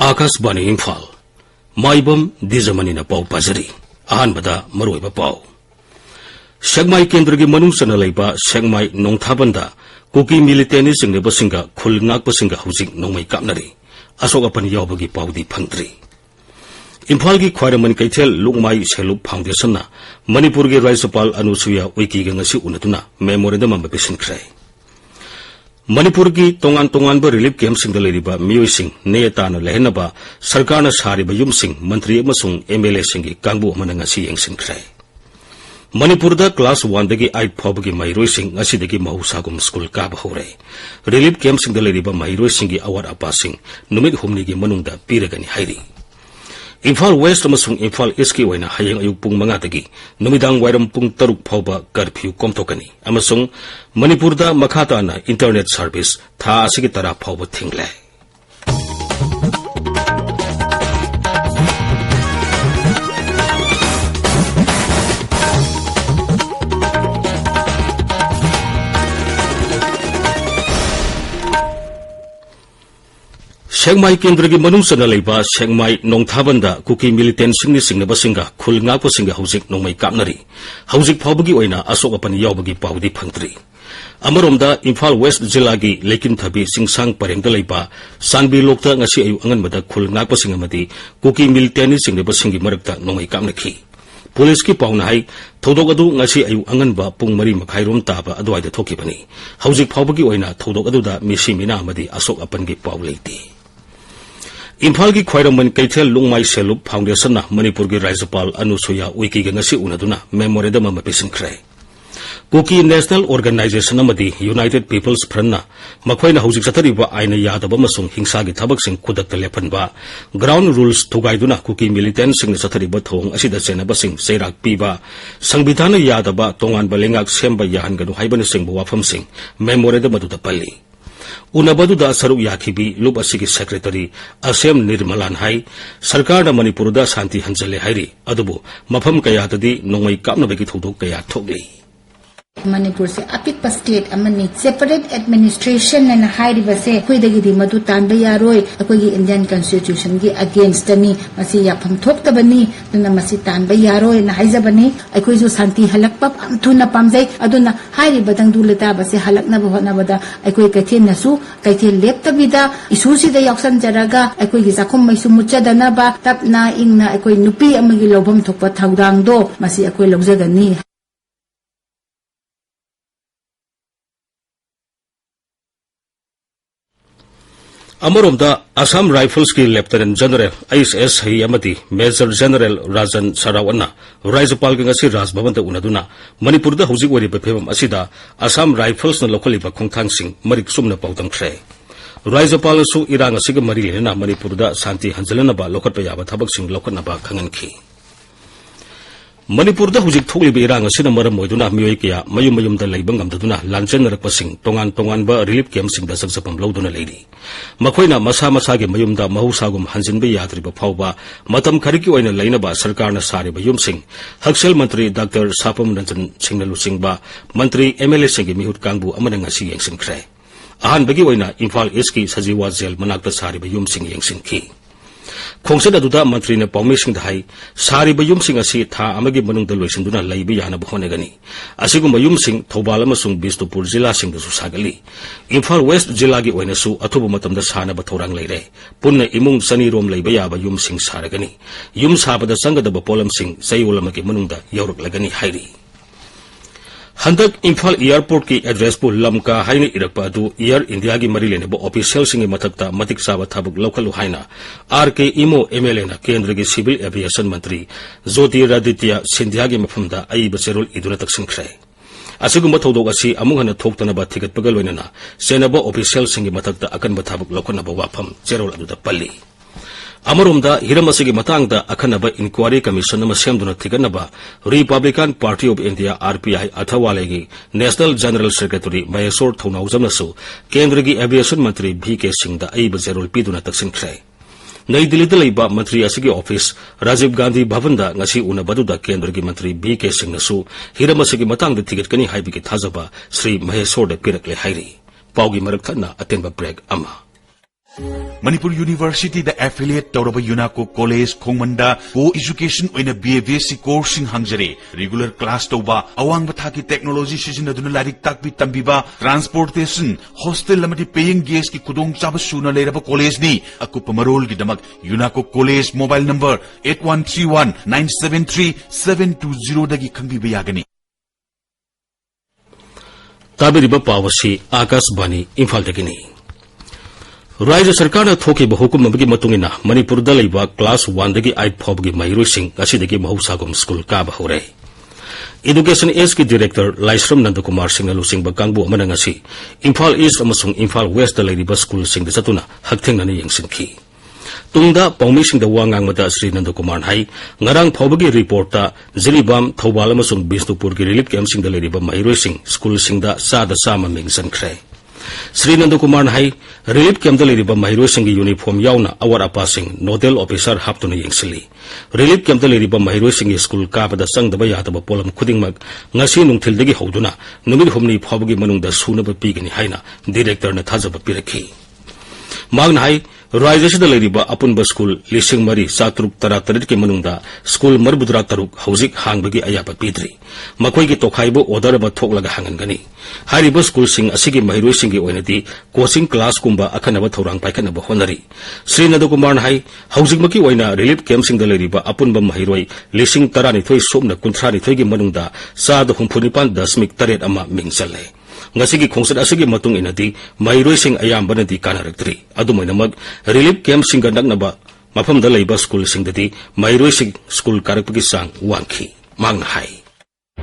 आकाशवाणी इम्फाल माइबम दिजमनी पाउ पाजरी अहानबदा मरोइबा पाउ सेगमाई केंद्र की मनुंग चना लेबा सेगमाई नोंथाबंदा कुकी मिलिटेनी सिंगनेबसिंगा खुल नाकपसिंगा हुजिक नोंमै कापनरी अशोक अपन यावबगी पाउदी फंगद्री इम्फाल की ख्वाइरमन कैथेल लुकमाई सेलुप फाउंडेशन मणिपुर की राज्यपाल अनुसुया उइकी गंगसी उनदुना मेमोरेंडम अमा पिसिनख्रे मणिपुर की तोंगान तोंगानबा रिलीफ कैंपसिंग लेरिबा मियोइसिंग नेताना लेहनबा सरकारना सारिबा युमसिंग मंत्री अमसुंग एमएलए सिंगी कांगबु अमना ngasi यंगसिनख्रे मणिपुर दा क्लास 1 दगी 8 फाउबगी माइरोइसिंग ngasi दगी महौसागुम स्कूल काबा होरे रिलीफ कैंपसिंग लेरिबा माइरोइसिंगी अवार अपासिंग नुमित हुमनीगी मनुंगदा पीरगनी हाइरी इम्फाल वेस्ट अमसुंग इम्फाल ईस्ट की ओइना हयेंग अयुक पुंग 5 दगी नुमिदांग वाइरम पुंग 3 फाउबा कर्फ्यू कोमथोकनी अमसुंग मणिपुर दा मखाताना इंटरनेट सर्विस था असिगी तरा फाउबा थिंगले सेगमाई केंद्र की मनुंग चना लेबा सेगमाई नोंथाबंदा कुकी मिलिटेंट सिंगनि सिंगनबसिंगा खुल नाकपसिंगा हुजिक नोंमै कापनरी हुजिक फाउबगी ओइना अशोक अपन यावबगी पाउदी फंगद्री अमरोमदा इम्फाल वेस्ट जिला की लेकिन थबी सिंगसांग परेंगदा लेबा सानबी लोकता ngasi अयु अंगनबदा खुल नाकपसिंग अमदी कुकी मिलिटेंट सिंगनबसिंगी मरकता नोंमै कापनखी पुलिस की पाउना हाई थौदोक अदु ngasi अयु अंगनबा पुंग 3 मखाइरोम ताबा अदवाइदा थोकिबनी हुजिक फाउबगी ओइना थौदोक अदुदा मिसी मिना अमदी अशोक अपनगी पाउ लेती इम्फाल की ख्वाइरमन कैथेल लुंगमाई सेलुप फाउंडेशन मणिपुर की राज्यपाल अनुसुया उइकी ngasi उनदुना मेमोरेंडम अमा पिसिनख्रे कुकी नेशनल ऑर्गेनाइजेशन अमदी यूनाइटेड पीपल्स फ्रंट मखोइना हुजिक चथरिबा आइना यादबा मसुंग हिंसागी थबकसिंग खुदकता लेफनबा ग्राउंड रूल्स थुगाइदुना कुकी मिलिटेंट सिंग चथरिबा थोंग असिदा सेनबसिंग सेराक पीबा संविधान यादबा तोंगानबा लेंगाक सेंबा याहनगनु हाइबना सिंग वाफमसिंग मेमोरेंडम अदुदा पल्ली उनबदुदा सरुक याखिबी लुप असिगी सेक्रेटरी असेम निर्मलान हाई सरकार मणिपुरदा शांति हंजले हाइरी अदुबु मफम कयाददी नोंमै कापनबगी थौदोक कया थोगली मणिपुर से अपिक स्टेट अमनी सेपरेट एडमिनिस्ट्रेशन एंड हाइरिबसे खुइदगी मधु तानबा यारोय अखोगी इंडियन कॉन्स्टिट्यूशन की अगेंस्ट नी मसी याफम थोक्तबनी दुना मसी तानबा यारोय न हाइजबनी अखोइजु शांति हलकपा थुना पामजै अदुना हाइरिबदंग दुलता बसे हलकनब होनबदा अखोइ कैथेनसु कैथे लेप्तबिदा इशुसिदा याक्सन जरागा अखोइगी जाखुम मैसु मुच्चदनबा तपना इंगना अखोइ नुपी अमगी लोभम थोकपा थौदांगदो मसी अखोइ लौजगनी अमरोमदा असम राइफल्स की लेफ्टिनेंट जनरल एस हई अमदी मेजर जनरल राजन सरावना राज्यपाल के ngasi राजभवन उनदुना मणिपुर दा हुजिक ओरिबा फेबम असिदा असम राइफल्स न लोखलिबा खोंथांसिंग मरिक सुमना पाउदंख्रे राज्यपाल सु इरांग असिग मरि लेना मणिपुर दा शांति हंजलनबा लोखटपा याबा थबकसिंग लोखनबा खंगनखी मणिपुर दा हुजिक थोगलिबा इरांग असिना मरम ओइदुना मियोय कया मयुम मयुमदा लैबा ngamdaduna लांचनरकपसिंग तोंगान तोंगानबा रिलीफ कैंपसिंग दा जगजपम लौदुना लेरी मखोइना मसा मसागे मयुमदा महौसागुम हंजिनबा याद्रिबा फावबा मतम खरिकी ओइना लैनबा सरकारना सारिबा युमसिंग हक्सेल मंत्री डॉक्टर सापम रंजन सिंगना लुसिंगबा मंत्री एमएलए सिंगी मिहुत कांगबु अमना ngasi यंगसिनख्रे अहानबगी ओइना इम्फाल ईस्ट की सजीवा जेल मनाक्ता सारिबा युमसिंग यंगसिनखी खोंसद अदुदा मंत्री ने पाउमेसिंग हाई सारिबा युमसिंग असि था अमगी मनुंगदा लोइसिंदुना लैबा यानबा होनेगनी असिगुम युमसिंग थौबाल अमसुंग बिष्णुपुर जिला सिंगदसु सागली इम्फाल वेस्ट जिला की ओइनसु अथुबा मतमदा सानबा थौरांग लैरे पुन्ना इमुंग सनीरोम लैबा याबा युमसिंग सारगनी युम साबदा संगदबा पोलमसिंग सयोलमगी मनुंगदा यौरकलगनी हाइरी हंदक इम्फाल एयरपोर्ट की एड्रेस पु लमका हाइने इरकपा अदु एयर इंडिया की मरी लेनेबा ऑफिशियल सिंग मथक्ता मतिक साबा थबक लौखलु हाइना आरके इमो एमएलए ना केंद्र की सिविल एविएशन मंत्री ज्योतिरादित्य सिंधिया की मफमदा अइबा चेरोल इदुना तकसिनख्रे असिगुम थौदोक असि अमुक हन थोक्तनबा थिगतपगा लोइनना सेनबा ऑफिशियल सिंग मथक्ता अकनबा थबक लौखनबा वाफम चेरोल अदुदा पल्ली अमरोमदा हिरम असिगी मतंगदा अखनबा इंक्वायरी कमीशन अमा सेमदुना थिगनबा Republican party of India RPI अथवालेगी नेशनल जनरल सेक्रेटरी महेश्वर थौनाउजमनसु केंद्र की एविएशन मंत्री भीके सिंहदा अइबा जेरोल पीदुना तकसिनख्रे नई दिल्ली लेबा मंत्री असिगी ऑफिस राजीव गांधी भवनदा ngasi उनबदुदा केंद्र की मंत्री भीके सिंहनसु हिरम असिगी मतंगदा थिगतकनी हाइबिगी थाजबा श्री महेश्वर पिरकले हाइरी पाउगी मरक थना अतेंबा ब्रेक अमा Manipur University da affiliate Tauraba Yunaco College Khongmanda co-education oina BAVC course sing hangjare regular class tauba awang bathaki technology sijinaduna larik takbi tambiba transportation hostel amadi paying guest ki kudong chaba suna leraba college ni akupa marol gi damak Yunaco College mobile number 8131973720 dagi khangbi yagani tabiriba pawasi Akashvani Imphal dagini Raja Sarkar thoki hukum amagi matungina Manipur da leiba class 1 dagi 8 phobgi mairusing asidagi mahusagum school ka bahore Education Ace ki director Laisram Nandakumar Singh lusing bakangbu amana ngasi Imphal East amasung Imphal West da leiba school sing da satuna hakthengna yengsinki Tungda paumi sing da wangang mata Sri Nandakumar hai ngarang phobagi report ta Zilibam Thobal amasung Bisnupur ki relief camp sing da leiba mairusing school sing da sa da sama mingsan khre Sri Nandakumar hai relief camp da leriba mahiro sing uniform yauna awar apa sing nodal officer haptuna yengsili relief camp da leriba mahiro sing school ka bada sang da ya da polam khuding mag ngasi nungthil dagi hoduna numit humni phobagi manung da suna ba pigani haina director na thajaba pirakhi magna hai Raja da leriba apun ba school lising mari satruk tarat ki manungda school marbudra taruk hauzik hangbagi ayapa pidri makoi ki tokhaibo order ba thoklaga hangangani hariba school sing asigi mahiro singi oinati coaching class kumba akhana ba thorang paikana ba honari Sri Nandakumar hai hauzik maki oina relief camp sing da leriba apun ba mahiroi lising tarani thoi somna kunthani thoi gi manungda sad humphunipan dasmik taret ama mingsalle ngasigi khongsat asigi matung inati mairoi sing ayambana di kanarektri adumainamag relief camp sing ganaknaba mafam da leiba school sing dati mairoi sing school karakpagi sang wangki mangna hai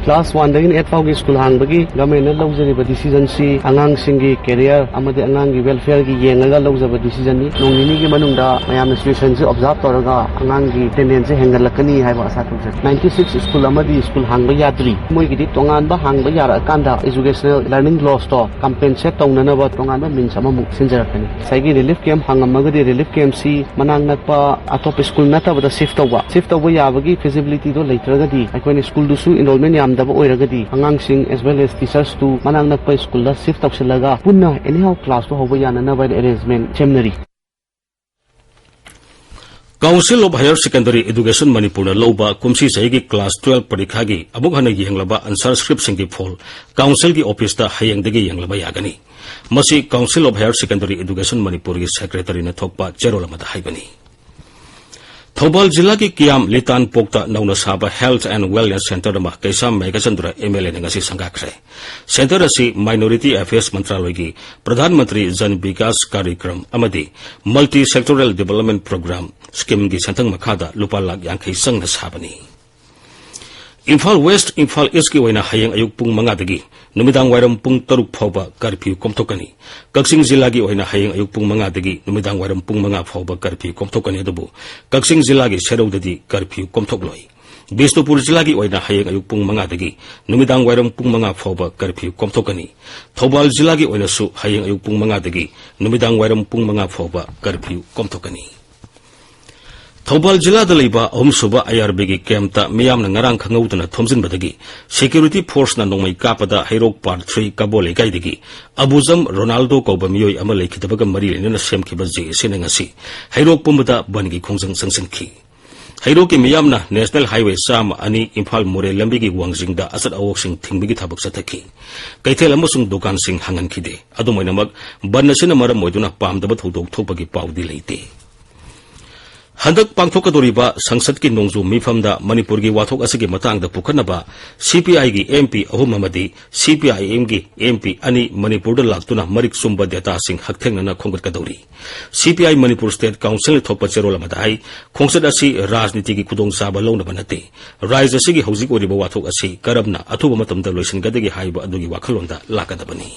Class 1 dagin 8 fawgi school hangbagi government na lawjariba decision si angang singi career amadi angang gi welfare gi yengaga lawjaba decision ni nongini gi manungda mayam situation si observe toraga angang gi tendency hengalakani haiba asa kunjat 96 school amadi school hangba yadri moi gi tongan ba hangba yara kanda educational learning loss to compensate tongna ba tongan ba min sama mu sinjarakani saigi relief camp hangamagadi relief camp si manang nakpa atop school nata ba shift toba yabagi feasibility do leitragadi aikoni school du su enrollment daba oiragadi angangsing as well as teachers to manang nakpa school la shift tawsilaga punna anyhow class to hoba yana na by arrangement chemnari Council of Higher Secondary Education Manipur na loba kumsi saigi class 12 parikha gi amuk hana yenglaba answer script singi phol council gi office ta hayang dagi yenglaba yagani masi Council of Higher Secondary Education Manipur gi secretary na thokpa cherolamada haibani Thobal Jilla ki Kiam Litan Pokta Nauna Saba Health and Wellness Center ma Kaisam Megachandra MLA ngasi sangakre Center asi Minority Affairs Mantraloy gi Pradhan Mantri Jan Vikas Karyakram amadi Multi Sectoral Development Program scheme gi santang makhada lupa lak yangkhai sang na sabani Imphal West Imphal East ki oina hayang ayuk pung manga dagi numidang wairam pung taruk phawba curfew komthokani Kaksing Jilla gi oina hayang ayuk pung manga dagi numidang wairam pung manga phawba curfew komthokani adubu Kaksing Jilla gi serau dadi curfew komthokloi Bisnupur Jilla gi oina hayang ayuk pung manga dagi numidang wairam pung manga phawba curfew komthokani Thobal Jilla gi oina su hayang ayuk pung manga dagi numidang wairam pung manga phawba curfew komthokani Thobal Jilla da leiba ahumsuba IRB gi camta miyamna ngarang khangaudana thomjinbadagi security force na nongmai kapada Hairok Part 3 kabole gaidagi Abuzam Ronaldo koba miyoi ama leikhidabaga mari lenana semkhiba je senengasi Hairok pumbada bangi khongjang sangsinki Hairok ki miyamna National Highway Sam ani Imphal More lambi gi wangjingda asat awok sing thingbigi thabak sathaki kaithel amasung dokan sing hangan khide adumainamag bannasina maram moiduna pamdaba thodok thopagi paudi leite Handak pangthokadoriba sangsad ki nongju mifamda Manipur gi wathok asigi matangda pukhanaba CPI gi MP ahum amadi CPIM gi MP ani Manipur da laktuna marik sumba data sing hakthengna khonggat kadori CPI Manipur State Council thokpa cherol amadai khongsad asi rajniti gi kudong saba lawna banate rise asigi hojik oriba wathok asi karabna athuba matamda loisin gadagi haiba adugi wakhalonda lakadabani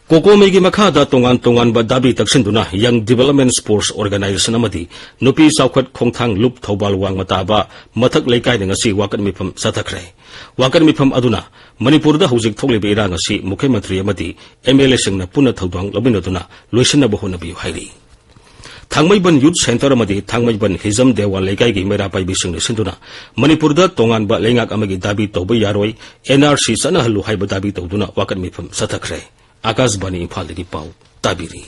Kokomi gi makhada tongan ba dabi taksinduna Young Development Sports Organization amadi nupi saukhat khongthang lup Thobal wang mataba mathak leikai ngasi wakan mifam sathakre wakan mifam aduna Manipur da hojik thoklibe irang asi Mukhya Mantri amadi MLA singna punna thodang labinaduna loisina bahona bi hairi Thangmaiban Youth Center amadi Thangmaiban Hizam Dewa leikai gi mera pai bising sinduna Manipur da tongan ba lengak amagi dabi toba yaroi NRC sana halu haiba dabi toduna wakan mifam sathakre Akashvani Imphal dagi pau tabiri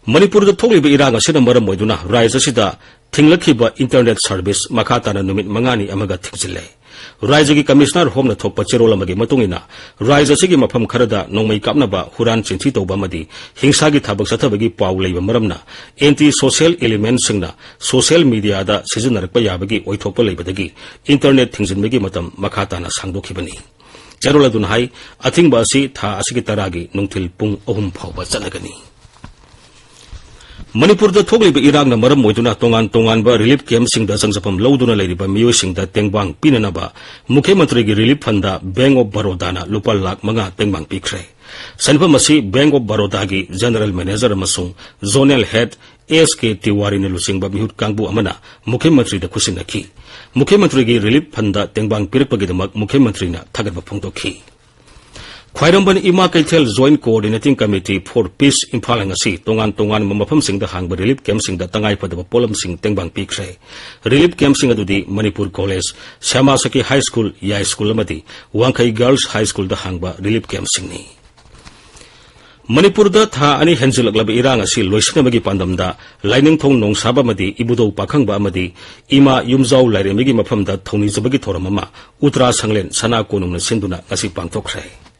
Manipur thokliba irang asina maram oiduna raija sida thinglakiba internet service makhatana numit mangani amaga thingchile raija gi commissioner homna thokpa cherol amagi matungina raija sigi mafam kharada nongmai kapnaba huran chinthi toba madi hingsa gi thabak sathabagi paw leiba maramna anti social elements singna social media da sijunarakpa yabagi oithokpa leibadagi internet thingjinbagi matam makhatana sangdokhibani cherol adun hai athingba asi tha asigi taragi nungthil pung 3 phawba chalagani Manipur da thokliba irang na maram oiduna tongan ba relief camp sing da sangjapam loduna leiriba miyoi sing da tengbang pinanaba Mukhyamantri gi relief fund da Bank of Baroda na lupa lakh manga tengbang pikre sanpam asi Bank of Baroda gi general manager amasung zonal head SK Tiwari ne lusingba mihut kangbu amana Mukhyamantri da khusinaki Mukhyamantri gi relief fund da tengbang pirpagi damak Mukhyamantri na thagatba phongdokhi Khwairamban Ima Kaithel Joint Coordinating Committee for Peace Imphal ngasi tongan mamafam sing da hangba relief camp sing da tangai padaba polam sing tengbang pikre relief camp sing adudi Manipur College Syamasaki High School Yai School amadi Wangkai Girls High School da hangba relief camp sing ni Manipur da tha ani henjilaklaba irang asi loisinabagi pandamda lainingthong nongsaba madi ibudo pakhangba amadi Ima Yumjau lairemigi mafam da thoni jabagi thoramama Uttara Sanglen Sana Konungna sinduna ngasi pangthokre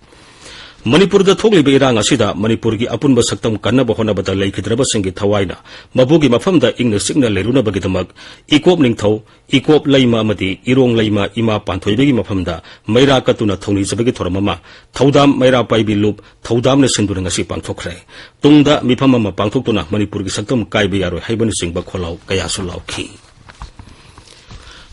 Manipur da thokliba irang asida Manipur gi apunba saktam kannaba honabata leikidraba singi thawaina mabugi mafamda ingna signa leruna bagidamak ikop ningthau ikop laima amadi irong laima ima panthoibegi mafamda maira katuna thoni jabagi thoramama thaudam maira paibi lup thaudam ne sindura ngasi pangthokre tungda mifam ama pangthoktuna Manipur gi saktam kaibe yaroi haibani singba kholau kayasu lauki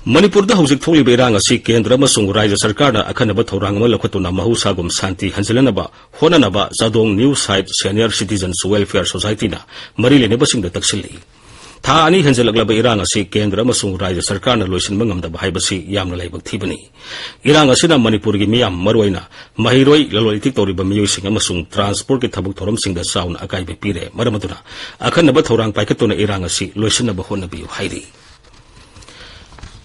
Manipur da hojik thokliba irang asi kendra amasung raija sarkarna akhanaba thorang ama lakhatuna mahusagum santi hanjilanaba honanaba Zadong New Site Senior Citizens Welfare Society na marilene basingda taksilli tha ani hanjalaklaba irang asi kendra amasung raija sarkarna loisinba ngamdaba haibasi yamna laibak thibani irang asina Manipur gi miyam maroina mahiroi lalolitik toriba miyoising amasung transport ki thabuk thoram singda sauna akaibe pire maramaduna akhanaba thorang paikatuna irang asi loisinaba honabiu hairi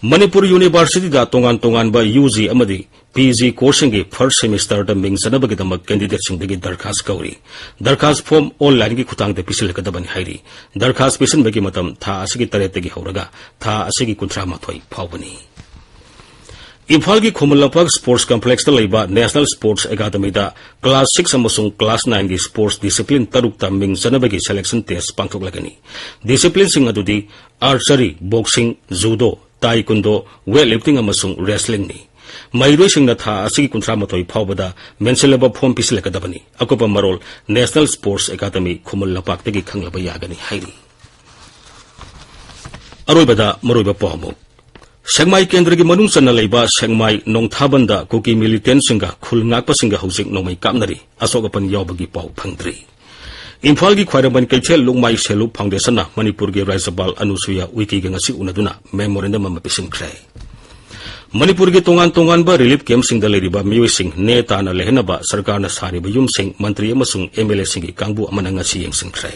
Manipur University da tongan ba UG amadi PG course ngi first semester da mingsanabagi damak candidate singdagi darkhas kauri darkhas form online gi khutang de pisil kadabani hairi darkhas pisin bagi matam tha asigi taretagi horaga tha asigi kunthra mathoi phawbani Imphal gi Khumulapak Sports Complex da leiba National Sports Academy da class 6 amasung class 9 gi sports discipline taruk ta mingsanabagi selection test pangthoklagani discipline sing adudi archery boxing judo Taekwondo, weightlifting amasung wrestling ni. Mairoi singna tha asigi kunthra mathoi phawbada menselaba form pisilakadabani. Akopa marol National Sports Academy Khumulapak tagi khanglaba yagani hairi. Aroibada maroiba pawmu. Sengmai kendra gi manung sanna leiba Sengmai nongthabanda koki militant singa khulngakpa singa hojik nongmai kapnari asogapan yawbagi paw phangdri. Imphal gi Khwairamban Kaithel Lungmai Selu Foundation na Manipur gi Raijapal Anusuya Wiki gi ngasi unaduna memorandum ama pisinkhre Manipur gi tongan ba relief camp sing da leiriba miyoi sing neta na lehenaba sarkar na sariba yum sing mantri amasung MLA sing gi kangbu amana ngasi yengsinkhre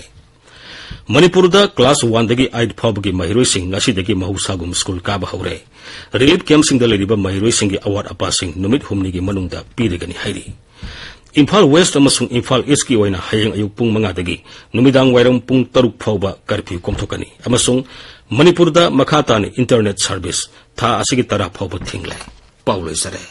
Manipur da class 1 dagi 8 phab gi mahiroi sing ngasi dagi mahusagum school ka ba hore relief camp sing da leiriba mahiroi sing gi award apa sing numit humni gi manungda pirigani hairi Imphal West amasung Imphal East ki oina hayeng ayuk pung manga dagi numidang wairang pung taruk phawba curfew komthokani amasung Manipur da makhatani internet service tha asigi tara phawba thingle pauloi sare